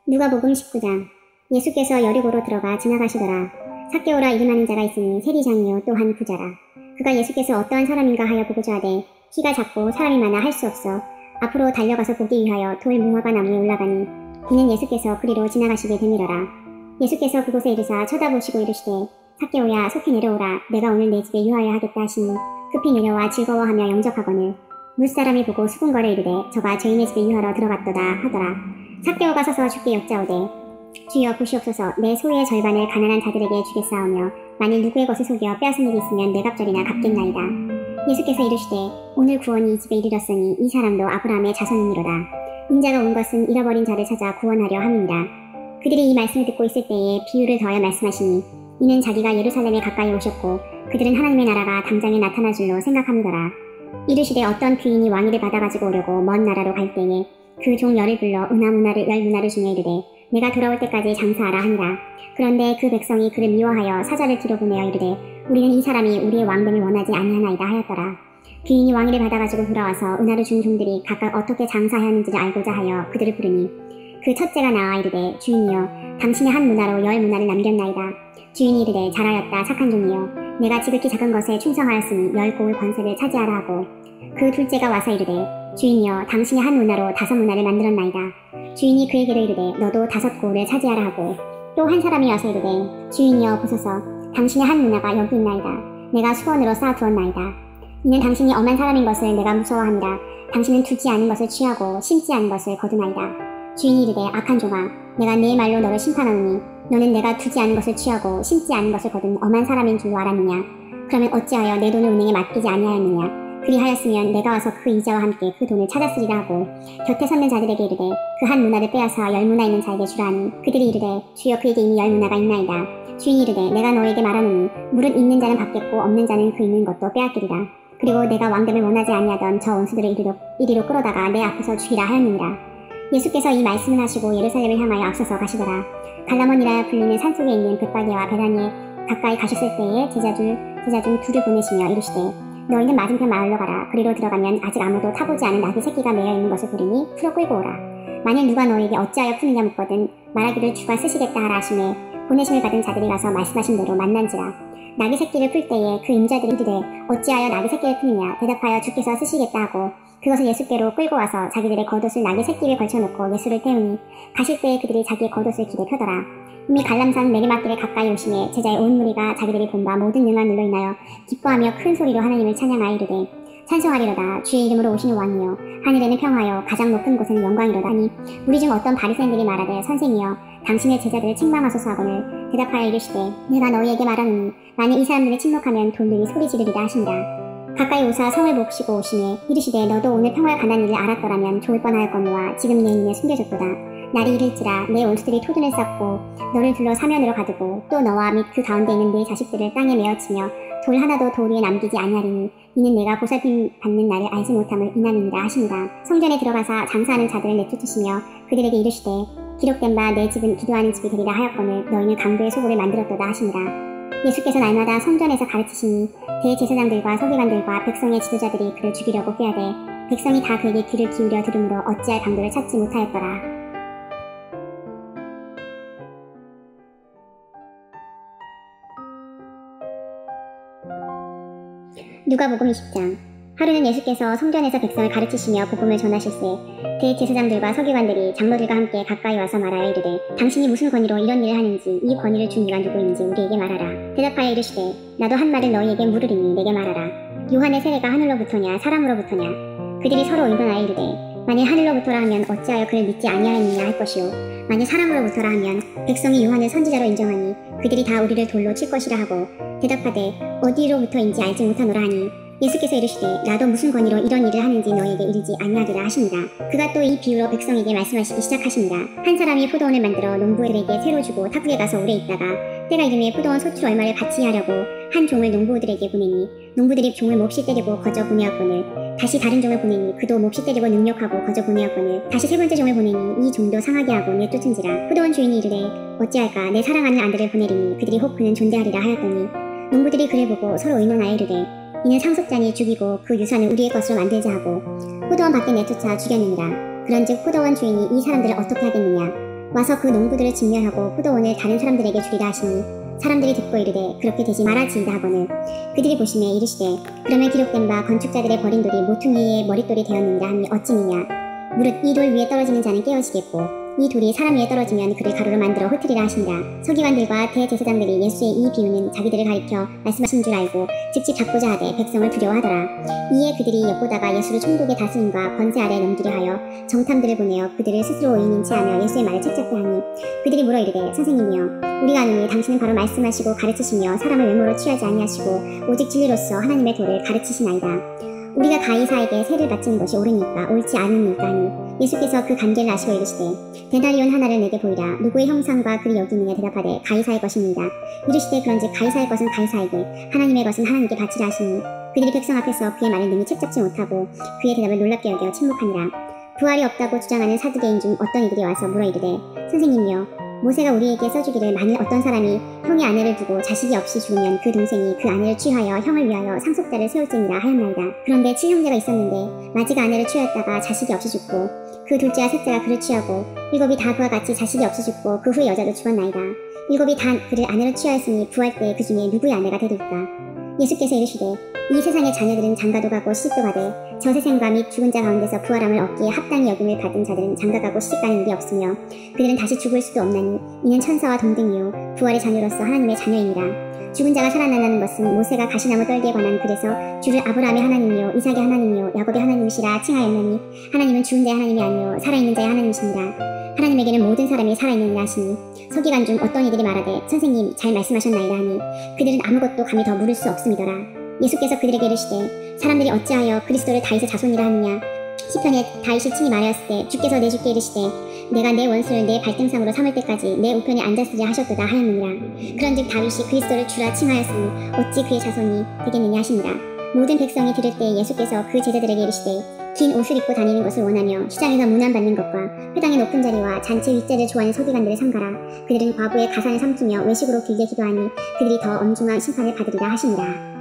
누가복음 19장. 예수께서 여리고로 들어가 지나가시더라. 삭개오라 이름하는 자가 있으니 세리장이요 또한 부자라. 그가 예수께서 어떠한 사람인가 하여 보고자 하되 키가 작고 사람이 많아 할 수 없어 앞으로 달려가서 보기 위하여 돌 무화과 나무에 올라가니 이는 예수께서 그리로 지나가시게 되밀어라. 예수께서 그곳에 이르사 쳐다보시고 이르시되 삭개오야 속히 내려오라. 내가 오늘 내 집에 유하여 하겠다 하시니 급히 내려와 즐거워하며 영접하거늘 물사람이 보고 수군거려 이르되 저가 죄인의 집에 유하러 들어갔도다 하더라. 삭개오가 서서 주께 여짜오되 주여 보시옵소서. 내 소유의 절반을 가난한 자들에게 주겠사오며 만일 누구의 것을 속여 빼앗은 일이 있으면 네 갑절이나 갚겠나이다. 예수께서 이르시되 오늘 구원이 이 집에 이르렀으니 이 사람도 아브라함의 자손이니로다. 인자가 온 것은 잃어버린 자를 찾아 구원하려 함이니라. 그들이 이 말씀을 듣고 있을 때에 비유를 더하여 말씀하시니 이는 자기가 예루살렘에 가까이 오셨고 그들은 하나님의 나라가 당장에 나타날 줄로 생각함이더라. 이르시되 어떤 귀인이 왕위를 받아가지고 오려고 먼 나라로 갈 때에 그 종 열을 불러 열 문화를 중에 이르되 내가 돌아올 때까지 장사하라 하니라. 그런데 그 백성이 그를 미워하여 사자를 뒤로 보내어 이르되 우리는 이 사람이 우리의 왕됨을 원하지 아니하나이다 하였더라. 귀인이 왕위를 받아가지고 돌아와서 은하를 준 종들이 각각 어떻게 장사하였는지를 알고자 하여 그들을 부르니 그 첫째가 나와 이르되 주인이여 당신의 한 문화로 열 문화를 남겼나이다. 주인이 이르되 잘하였다 착한 종이여 내가 지극히 작은 것에 충성하였으니 열 고을 권세를 차지하라 하고 그 둘째가 와서 이르되 주인이여 당신이 한 문화로 5 문화를 만들었나이다. 주인이 그에게로 이르되 너도 5 고을을 차지하라 하고 또 한 사람이 와서 이르되 주인이여 보소서 당신의 한 문화가 여기 있나이다. 내가 수건으로 쌓아두었나이다. 이는 당신이 엄한 사람인 것을 내가 무서워함이라. 당신은 두지 않은 것을 취하고 심지 않은 것을 거두나이다. 주인이 이르되 악한 종아 내가 네 말로 너를 심판하노니 너는 내가 두지 않은 것을 취하고 심지 않은 것을 거둔 엄한 사람인 줄로 알았느냐. 그러면 어찌하여 내 돈을 은행에 맡기지 아니하였느냐. 그리하였으면 내가 와서 그 이자와 함께 그 돈을 찾았으리라 하고 곁에 섰는 자들에게 이르되 그 한 문화를 빼앗아 10 문화 있는 자에게 주라 하니 그들이 이르되 주여 그에게 이미 10 문화가 있나이다. 주인이 이르되 내가 너에게 말하노니 무릇 있는 자는 받겠고 없는 자는 그 있는 것도 빼앗기리라. 그리고 내가 왕됨을 원하지 아니하던 저 원수들을 이리로 끌어다가 내 앞에서 죽이라 하였느니라. 예수께서 이 말씀을 하시고 예루살렘을 향하여 앞서서 가시더라. 갈라몬이라 불리는 산속에 있는 벳바게와 베다니에 가까이 가셨을 때에 제자 중 둘을 보내시며 이르시되 너희는 맞은편 마을로 가라. 그리로 들어가면 아직 아무도 타보지 않은 나귀 새끼가 매여 있는 것을 보리니 풀어 끌고 오라. 만일 누가 너에게 어찌하여 푸느냐 묻거든 말하기를 주가 쓰시겠다 하라 하시매 보내심을 받은 자들이 가서 말씀하신 대로 만난지라. 나귀 새끼를 풀 때에 그 임자들이 이르되 어찌하여 나귀 새끼를 푸느냐. 대답하여 주께서 쓰시겠다 하고 그것을 예수께로 끌고 와서 자기들의 겉옷을 나귀 새끼를 걸쳐놓고 예수를 태우니 가실 때에 그들이 자기의 겉옷을 기대 펴더라. 이미 갈람산 내리막길에 가까이 오심에 제자의 온 무리가 자기들이 본 바 모든 능한 일로 인하여 기뻐하며 큰 소리로 하나님을 찬양하여 이르되 찬송하리로다. 주의 이름으로 오시는 왕이여 하늘에는 평화여 가장 높은 곳에는 영광이로다 하니 우리 중 어떤 바리새인들이 말하되 선생이여 당신의 제자들을 책망하소서 하거늘 대답하여 이르시되 내가 너희에게 말하노니 만일 이 사람들을 침묵하면 돌들이 소리 지르리라 하시니라. 가까이 오사 성을 몹시고 오시매 이르시되 너도 오늘 평화가 가난 일을 알았더라면 좋을 뻔하였거니와 지금 내 눈에 숨겨졌도다. 날이 이를지라 내 원수들이 토둔을 쌓고 너를 둘러 사면으로 가두고 또 너와 및 그 가운데 있는 네 자식들을 땅에 메어치며 돌 하나도 돌 위에 남기지 아니하리니 이는 내가 보살핌 받는 날을 알지 못함을 인함이니라 하시니라. 성전에 들어가사 장사하는 자들을 내쫓으시며 그들에게 이르시되 기록된 바 내 집은 기도하는 집이 되리라 하였거늘 너희는 강도의 소굴을 만들었도다 하시니라. 예수께서 날마다 성전에서 가르치시니 대제사장들과 서기관들과 백성의 지도자들이 그를 죽이려고 꾀하되 백성이 다 그에게 귀를 기울여 들으므로 어찌할 강도를 찾지 못하였더라. 누가복음 20장. 하루는 예수께서 성전에서 백성을 가르치시며 복음을 전하실세 대제사장들과 서기관들이 장로들과 함께 가까이 와서 말하여 이르되 당신이 무슨 권위로 이런 일을 하는지 이 권위를 준 이가 누구인지 우리에게 말하라. 대답하여 이르시되 나도 한 말을 너희에게 물으리니 내게 말하라. 요한의 세례가 하늘로부터냐 사람으로부터냐. 그들이 서로 의논하여 이르되 만일 하늘로부터라 하면 어찌하여 그를 믿지 아니하였느냐 할 것이요 만일 사람으로부터라 하면 백성이 요한을 선지자로 인정하니 그들이 다 우리를 돌로 칠 것이라 하고 대답하되 어디로부터인지 알지 못하노라 하니 예수께서 이르시되 나도 무슨 권위로 이런 일을 하는지 너희에게 이르지 아니하리라 하시니라. 그가 또 이 비유로 백성에게 말씀하시기 시작하시니라. 한 사람이 포도원을 만들어 농부들에게 새로 주고 타국에 가서 오래 있다가 때가 이름에 포도원 소출 얼마를 같이 하려고 한 종을 농부들에게 보내니 농부들이 종을 몹시 때리고 거저 보내었거늘 다시 다른 종을 보내니 그도 몹시 때리고 능욕하고 거저 보내었거늘 다시 세 번째 종을 보내니 이 종도 상하게 하고 내쫓은지라. 포도원 주인이 이르되 어찌할까 내 사랑하는 아들을 보내리니 그들이 혹 그는 존대하리라 하였더니 농부들이 그를 보고 서로 의논하여 이르되 이는 상속자니 죽이고 그 유산을 우리의 것으로 만들자 하고 포도원 밖에 내쫓아 죽였느니라. 그런즉 포도원 주인이 이 사람들을 어떻게 하겠느냐. 와서 그 농부들을 진멸하고 포도원을 다른 사람들에게 주리라 하시니 사람들이 듣고 이르되 그렇게 되지 말아지이다 하거늘 그들이 보시매 이르시되 그러면 기록된 바 건축자들의 버린 돌이 모퉁이의 머릿돌이 되었느니라 하니 어찌니냐 무릇 이 돌 위에 떨어지는 자는 깨어지겠고 이 돌이 사람 위에 떨어지면 그를 가루로 만들어 흩으리라 하시니라. 서기관들과 대제사장들이 예수의 이 비유는 자기들을 가리켜 말씀하신 줄 알고 즉시 받고자 하되 백성을 두려워하더라. 이에 그들이 엿보다가 예수를 총독의 다스림과 권세 아래 넘기려 하여 정탐들을 보내어 그들을 스스로 의인인 채 하며 예수의 말을 책잡게 하니 그들이 물어 이르되 선생님이여 우리가 아노니 당신은 바로 말씀하시고 가르치시며 사람을 외모로 취하지 아니하시고 오직 진리로서 하나님의 도를 가르치시나이다. 우리가 가이사에게 세를 바치는 것이 옳으니까 옳지 않으니까 하니 예수께서 그 관계를 아시고 이르시되 데나리온 하나를 내게 보이라. 누구의 형상과 글이 여기 있느냐 대답하되 가이사의 것입니다. 이르시되 그런즉 가이사의 것은 가이사에게 하나님의 것은 하나님께 바치라 하시니 그들이 백성 앞에서 그의 말을 능히 책잡지 못하고 그의 대답을 놀랍게 여겨 침묵하니라. 부활이 없다고 주장하는 사두개인 중 어떤 이들이 와서 물어 이르되 선생님이여 모세가 우리에게 써주기를 만일 어떤 사람이 형의 아내를 두고 자식이 없이 죽으면 그 동생이 그 아내를 취하여 형을 위하여 상속자를 세울지니라 하였나이다. 그런데 7형제가 있었는데 마지가 아내를 취하였다가 자식이 없이 죽고 그 둘째와 셋째가 그를 취하고 7이 다 그와 같이 자식이 없이 죽고 그 후에 여자도 죽었나이다. 7이 다 그를 아내로 취하였으니 부활 때 그 중에 누구의 아내가 되리까? 예수께서 이르시되 이 세상의 자녀들은 장가도 가고 시집도 가되 저 세상과 및 죽은 자 가운데서 부활함을 얻기에 합당히 여김을 받은 자들은 장가가고 시집가는 일이 없으며 그들은 다시 죽을 수도 없나니 이는 천사와 동등이요 부활의 자녀로서 하나님의 자녀이니라. 죽은 자가 살아난다는 것은 모세가 가시나무 떨기에 관한 글에서 주를 아브라함의 하나님이요 이삭의 하나님이요 야곱의 하나님이시라 칭하였나니 하나님은 죽은 자의 하나님이 아니요 살아있는 자의 하나님이시니라. 하나님에게는 모든 사람이 살아있느니라 하시니 서기관 중 어떤 이들이 말하되 선생님 잘 말씀하셨나이다 하니 그들은 아무것도 감히 더 물을 수 없음이더라. 예수께서 그들에게 이르시되 사람들이 어찌하여 그리스도를 다윗의 자손이라 하느냐. 시편에 다윗이 친히 말하였을 때 주께서 내 주께 이르시되 내가 내 원수를 내 발등상으로 삼을 때까지 내 우편에 앉았으리 하셨도다 하였느니라. 그런즉 다윗이 그리스도를 주라 칭하였으니 어찌 그의 자손이 되겠느냐 하시니라. 모든 백성이 들을 때 예수께서 그 제자들에게 이르시되 긴 옷을 입고 다니는 것을 원하며 시장에서 문안받는 것과 회당의 높은 자리와 잔치 윗자리를 좋아하는 서기관들을 삼가라. 그들은 과부의 가산을 삼키며 외식으로 길게 기도하니 그들이 더 엄중한 심판을 받으리라 하시니라.